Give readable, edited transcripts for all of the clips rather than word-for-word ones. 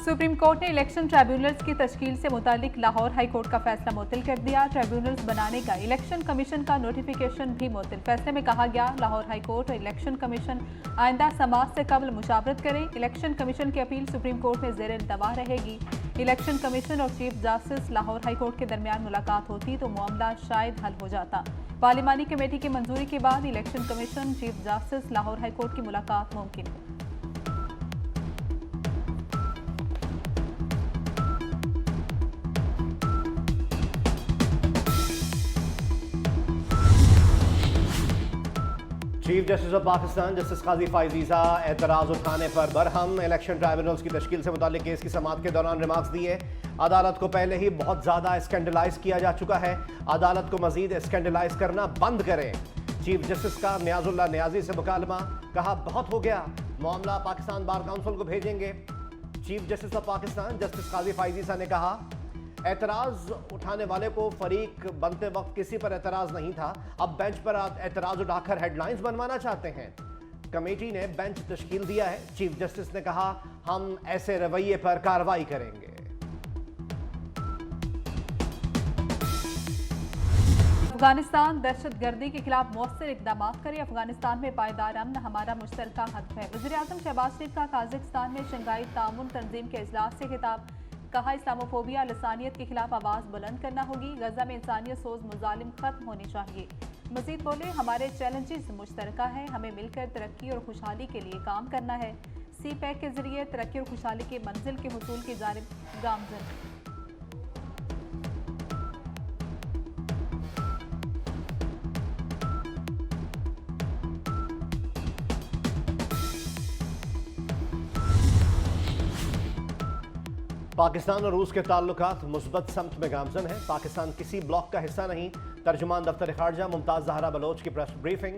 Supreme court ने election tribunals की तश्कील से मुतालिक लाहौर हाई कोर्ट का फैसला मुअत्तल कर दिया। ट्राइब्यूनल्स बनाने का इलेक्शन कमीशन का नोटिफिकेशन भी मुअत्तल। फैसले में कहा गया, लाहौर हाई कोर्ट और इलेक्शन कमीशन आइंदा समाअत से कबल मुशावरत करें। इलेक्शन कमीशन की अपील सुप्रीम कोर्ट में ज़ेर इंतबाह रहेगी। इलेक्शन कमीशन और chief justice Lahore high court के दरमियान मुलाकात होती तो मामला शायद हल हो जाता। पार्लिमानी कमेटी की मंजूरी के बाद election commission chief justice Lahore high court की मुलाकात मुमकिन है। Chief justice of Pakistan justice काजी फाइजीजा एतराज़ उठाने पर बरहम। इलेक्शन ट्राइब्यूनल्स की तश्कील से मुताल्लिक केस की समाअत के दौरान रिमार्क्स दिए। अदालत को पहले ही बहुत ज़्यादा स्कैंडलाइज किया जा चुका है, अदालत को मजीद स्कैंडलाइज करना बंद करें। चीफ जस्टिस का नियाजुल्लाह नियाजी से मुकालमा, कहा बहुत हो गया, मामला पाकिस्तान बार काउंसिल को भेजेंगे। Chief justice of Pakistan justice काजी फाइजीजा ने कहा, एतराज़ उठाने वाले को फरीक बनते वक्त किसी पर एतराज़ नहीं था, अब बेंच पर एतराज़ उठाकर हेडलाइंस बनवाना चाहते हैं। कमेटी ने बेंच तश्कील दिया है। चीफ जस्टिस ने कहा, हम ऐसे रवैये पर कार्रवाई करेंगे। अफगानिस्तान दहशतगर्दी के खिलाफ मौसर इकदाम करे। अफगानिस्तान में पायदार अमन हमारा मुश्तरका हक है। वज़ीर-ए-आज़म शहबाज शरीफ का काज़ाकिस्तान में शंघाई ताउन तंजीम के इजलास से खिताब, कहा इस्लामोफोबिया लसानियत के खिलाफ आवाज़ बुलंद करना होगी। गजा में इंसानियत सोज मुजालिम खत्म होने चाहिए। मजीद बोले, हमारे चैलेंजेस मुश्तरका हैं, हमें मिलकर तरक्की और खुशहाली के लिए काम करना है। सी पैक के जरिए तरक्की और खुशहाली के मंजिल के हुसूल की जानिब गामजन। पाकिस्तान और रूस के ताल्लुकात मुस्बत समत में गामजन है। पाकिस्तान किसी ब्लॉक का हिस्सा नहीं। तर्जुमान दफ्तर खारजा मुमताज़ ज़हरा बलोच की प्रेस ब्रीफिंग।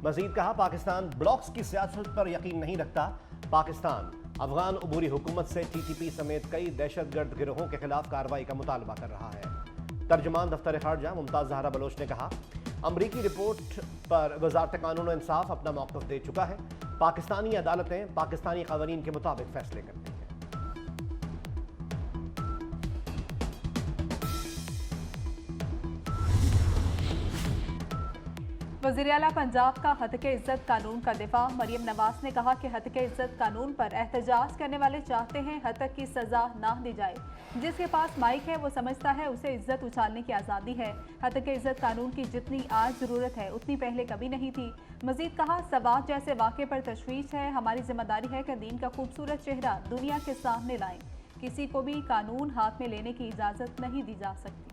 मजीद कहा, पाकिस्तान ब्लॉक्स की सियासत पर यकीन नहीं रखता। पाकिस्तान अफगान अबूरी हुकूमत से TTP समेत कई दहशतगर्द गिरोहों के खिलाफ कार्रवाई का मुतालबा कर रहा है। तर्जुमान दफ्तर खारजा मुमताज़ ज़हरा बलोच ने कहा, अमरीकी रिपोर्ट पर वजारत कानून और इंसाफ अपना मौक़िफ़ दे चुका है। पाकिस्तानी अदालतें पाकिस्तानी क़वानीन के मुताबिक फैसले करती हैं। वज़ीर आला पंजाब का हतके इज्जत कानून का दिफा। मरियम नवाज ने कहा कि हतके इज्जत कानून पर एहतजाज करने वाले चाहते हैं हतक की सजा ना दी जाए। जिसके पास माइक है वो समझता है उसे इज्जत उछालने की आज़ादी है। हतके इज्जत कानून की जितनी आज ज़रूरत है उतनी पहले कभी नहीं थी। मजीद कहा, सवात जैसे वाक़े पर तशवीश है, हमारी जिम्मेदारी है कि दीन का खूबसूरत चेहरा दुनिया के सामने लाएं। किसी को भी कानून हाथ में लेने की इजाज़त नहीं दी जा सकती।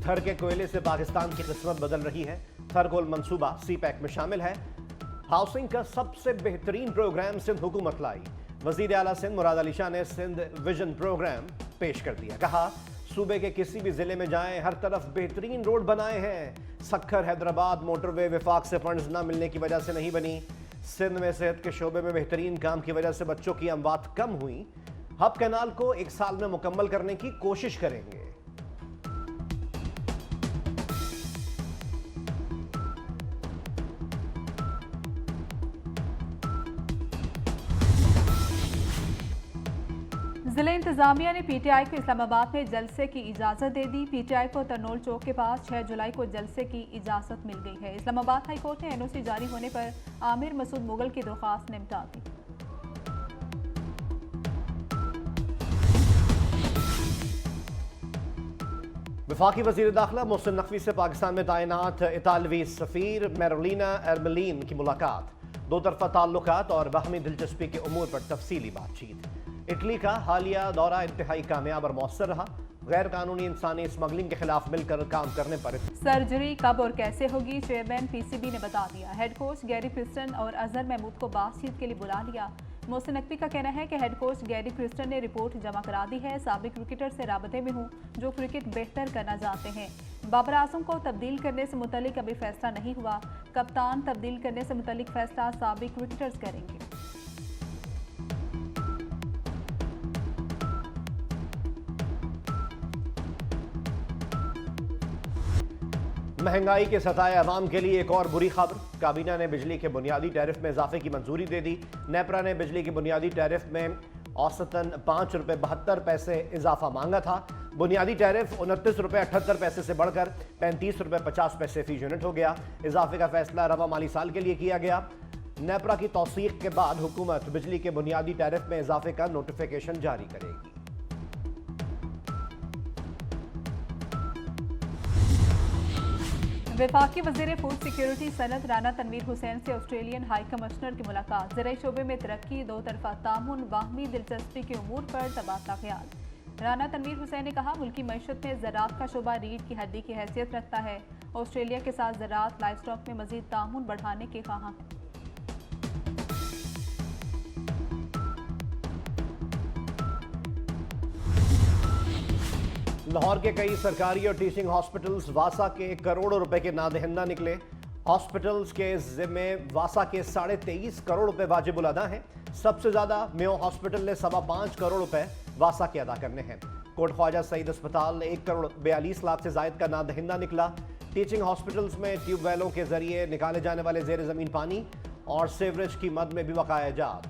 थर के कोयले से पाकिस्तान की किस्मत बदल रही है। थरगोल मंसूबा सी पैक में शामिल है। हाउसिंग का सबसे बेहतरीन प्रोग्राम सिंध हुकूमत लाई। वजीर आला सिंध मुराद अली शाह ने सिंध विजन प्रोग्राम पेश कर दिया। कहा, सूबे के किसी भी जिले में जाएं, हर तरफ बेहतरीन रोड बनाए हैं। सक्खर हैदराबाद मोटरवे विफाक से फंड्स न मिलने की वजह से नहीं बनी। सिंध में सेहत के शोबे में बेहतरीन काम की वजह से बच्चों की अमवात कम हुई। हब कैनाल को 1 साल में मुकम्मल करने की कोशिश करेंगे। जिला इंतजामिया ने PTI को इस्लामाबाद में जलसे की इजाज़त दे दी। PTI को तरनोल चौक के पास 6 जुलाई को जलसे की इजाज़त मिल गई है। इस्लामाबाद हाई कोर्ट ने NOC जारी होने पर आमिर मसूद मुगल की दरख्वास्त निपटा दी। वफाकी वज़ीर दाखिला मोहसिन नकवी से पाकिस्तान में तैनात इतालवी सफ़ीर मैरोलिना एरमेलिन की मुलाकात। दो तरफा ताल्लुकात और बाहमी दिलचस्पी के उमूर पर तफसीली बातचीत। इटली का हालिया दौरा इंतहाई कामयाब और मौसर रहा। गैर कानूनी इंसानी स्मगलिंग के खिलाफ मिलकर काम करने पर सर्जरी कब और कैसे होगी, चेयरमैन PCB ने बता दिया। हेड कोच गैरी क्रिस्टन और अजहर महमूद को बातचीत के लिए बुला लिया। मोहसिन नकवी का कहना है कि हेड कोच गैरी क्रिस्टन ने रिपोर्ट जमा करा दी है। साबिक क्रिकेटर से राबते में हूँ जो क्रिकेट बेहतर करना चाहते हैं। बाबर आजम को तब्दील करने से मुतल्लिक अभी फैसला नहीं हुआ। कप्तान तब्दील करने से मुतल्लिक फैसला साबिक क्रिकेटर्स करेंगे। महंगाई के सताए अवाम के लिए एक और बुरी खबर। काबीना ने बिजली के बुनियादी टैरिफ में इजाफे की मंजूरी दे दी। नेपरा ने बिजली के बुनियादी टैरिफ में औसतन ₹5.72 इजाफा मांगा था। बुनियादी टैरिफ ₹29.78 से बढ़कर ₹35.50 फी यूनिट हो गया। इजाफे का फैसला रवा माली साल के लिए किया गया। नेपरा की तौसीक के बाद हुकूमत बिजली के बुनियादी टैरिफ में इजाफे का नोटिफिकेशन जारी करेगी। वफाकी वज़ीर फूड सिक्योरिटी सनत राना तनवीर हुसैन से ऑस्ट्रेलियन हाई कमिश्नर की मुलाकात। ज़राई शोबे में तरक्की, दो तरफा तामुन, बाहमी दिलचस्पी के उमूर पर तबादला ख्याल। राना तनवीर हुसैन ने कहा, मुल्की मईशत में ज़राअत का शोबा रीढ़ की हड्डी की हैसियत रखता है। ऑस्ट्रेलिया के साथ ज़राअत लाइव स्टॉक में मज़ीद तामुन बढ़ाने के ख्वाहां हैं। लाहौर के कई सरकारी और टीचिंग हॉस्पिटल्स वासा के करोड़ों रुपए के नादहिंदा निकले। हॉस्पिटल्स के जिम्मे वासा के 23.5 करोड़ रुपए वाजिब अदा हैं। सबसे ज्यादा मेयो हॉस्पिटल ने 5.25 करोड़ रुपए वासा के अदा करने हैं। कोट ख्वाजा सईद अस्पताल 1.42 करोड़ से जायद का नादहिंदा निकला। टीचिंग हॉस्पिटल्स में ट्यूबवेलों के जरिए निकाले जाने वाले जेर जमीन पानी और सीवरेज की मद में भी बकाया जात।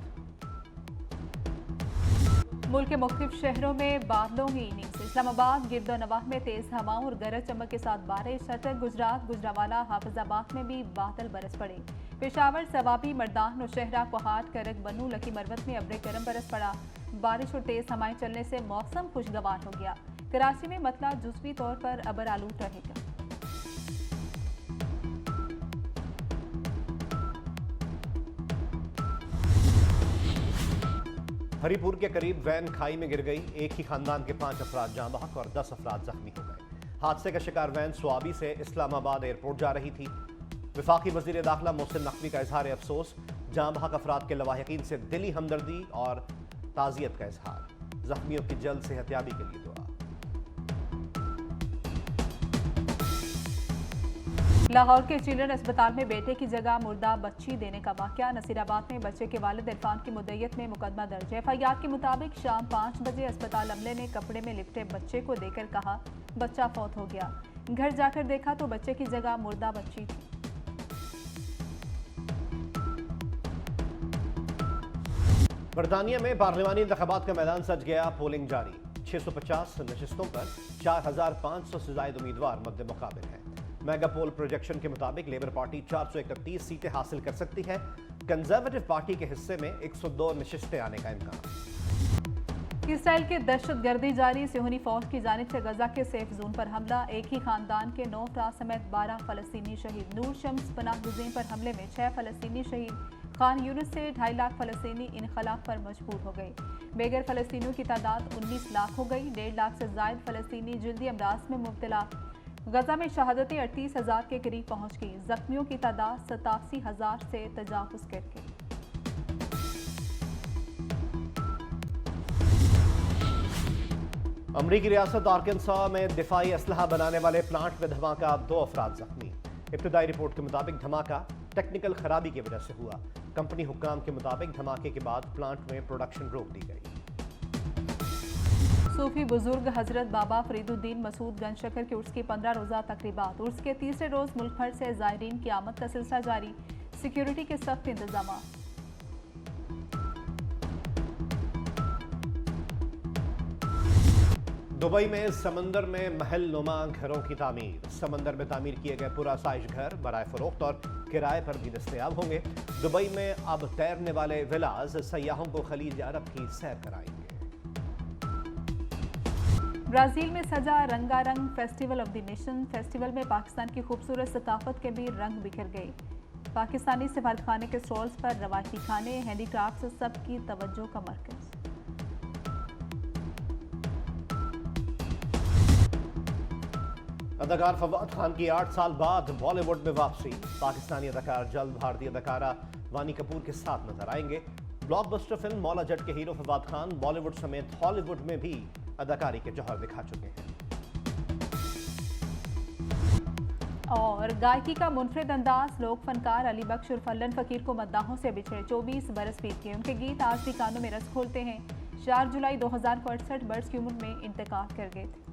मुल्क के मुख्तलिफ शहरों में बादलों की इनिंग्स। इस्लामाबाद, गिरदोनवाह में तेज हवाओं और गरज चमक के साथ बारिश। छतक, गुजरात, गुजरावाला, हाफिजाबाद में भी बादल बरस पड़े। पेशावर, सवाबी, मर्दान, नौशहरा, कोहाट, करक, बनू, लकी मरवत में अब्र गर्म बरस पड़ा। बारिश और तेज हवाएं चलने से मौसम खुशगवार हो गया। कराची में मतला जुज़वी तौर पर अबर आलूद रहेगा। हरीपुर के करीब वैन खाई में गिर गई। एक ही खानदान के 5 अफराद जाँ बहक और 10 अफराद जख्मी हो गए। हादसे का शिकार वैन स्वाबी से इस्लामाबाद एयरपोर्ट जा रही थी। वफाकी वज़ीर दाखिला मोहसिन नकवी का इजहार अफसोस। जाँ बहक अफराद के लवाहिकीन से दिली हमदर्दी और ताज़ियत का इजहार। जख्मियों की जल्द सेहतयाबी के लिए दुआ। लाहौर के चिल्ड्रन अस्पताल में बेटे की जगह मुर्दा बच्ची देने का वाकया। नसीराबाद में बच्चे के वालिद इरफान की मुद्दयत में मुकदमा दर्ज है। FIR के मुताबिक शाम 5 बजे अस्पताल अमले ने कपड़े में लिपटे बच्चे को देकर कहा बच्चा फौत हो गया। घर जाकर देखा तो बच्चे की जगह मुर्दा बच्ची थी। बरतानिया में पार्लिमानी इंतखाबात का मैदान सज गया। पोलिंग जारी। 650 नशिस्तों पर 4500 से ज्यादा उम्मीदवार मद्दे मुकाबिल हैं। मेगा पोल प्रोजेक्शन के मुताबिक लेबर पार्टी 431 सीटें हासिल कर सकती है। कंजर्वेटिव पार्टी के हिस्से में 102 नशिस्तें आने का इम्कान। इसराइल के दहशतगर्दी जारी। सिहोनी फौज की जानिब से गजा के सेफ जोन पर हमला। एक ही खानदान के 9 अफराद समेत 12 फलस्तीनी शहीद। नूर शम्स पनाह गुज़ीन पर हमले में 6 फलस्तीनी शहीद। खान यूनिस से 2.5 लाख फलस्तीनी इनखलाब पर मजबूर हो गए। बेघर फलस्तीनियों की तादाद 19 लाख हो गई। 1.5 लाख से जायद फलस्तीनी जल्दी अमराज में मुब्तला। गजा में शहादतें 38,000 के करीब पहुंच गई। जख्मियों की तादाद 87,000 से तजावुज कर गई। अमरीकी रियासत आर्कनसा में दिफाई असलहा बनाने वाले प्लांट में धमाका। 2 अफराद जख्मी। इब्तदाई रिपोर्ट के मुताबिक धमाका टेक्निकल खराबी की वजह से हुआ। कंपनी हुक्काम के मुताबिक धमाके के बाद प्लांट में प्रोडक्शन रोक दी गई। सूफी बुजुर्ग हजरत बाबा फरीदुद्दीन मसूद गंज शकर के उर्स की 15 रोज़ा तकरीबात। उर्स के तीसरे रोज मुल्क भर से ज़ायरीन की आमद का सिलसिला जारी। सिक्योरिटी के सख्त इंतजाम। दुबई में समंदर में महल नुमा घरों की तामीर। समंदर में तामीर किए गए पुरआसाइश घर बराए फरोख्त और किराए पर भी दस्तयाब होंगे। दुबई में अब तैरने वाले विलाज सयाहों को खलीज अरब की सैर कराएंगे। ब्राज़ील में सजा रंगारंग festival of the nation. Festival में पाकिस्तान की खूबसूरत सकाफत के भी रंग बिखर गए। पाकिस्तानी सिफारतखाने के स्टॉल्स पर रवायती खाने, हैंडीक्राफ्ट सबकी तवज्जो का मरकज। अदाकार फवाद खान की 8 साल बाद बॉलीवुड में वापसी। पाकिस्तानी अदाकार जल्द भारतीय अदाकारा वानी कपूर के साथ नजर आएंगे। ब्लॉकबस्टर फिल्म मौला जट के हीरो फवाद खान बॉलीवुड समेत हॉलीवुड में भी अदाकारी के जौहर दिखा चुके हैं। और गायकी का मुनफरिद अंदाज। लोक फनकार अली बख्श उर्फ अल्लन फकीर को मद्दाहों से बिछड़े 24 बरस बीत गए। उनके गीत आज भी कानों में रस खोलते हैं। 4 जुलाई 2068 बर्स की उम्र में इंतकाल कर गए थे।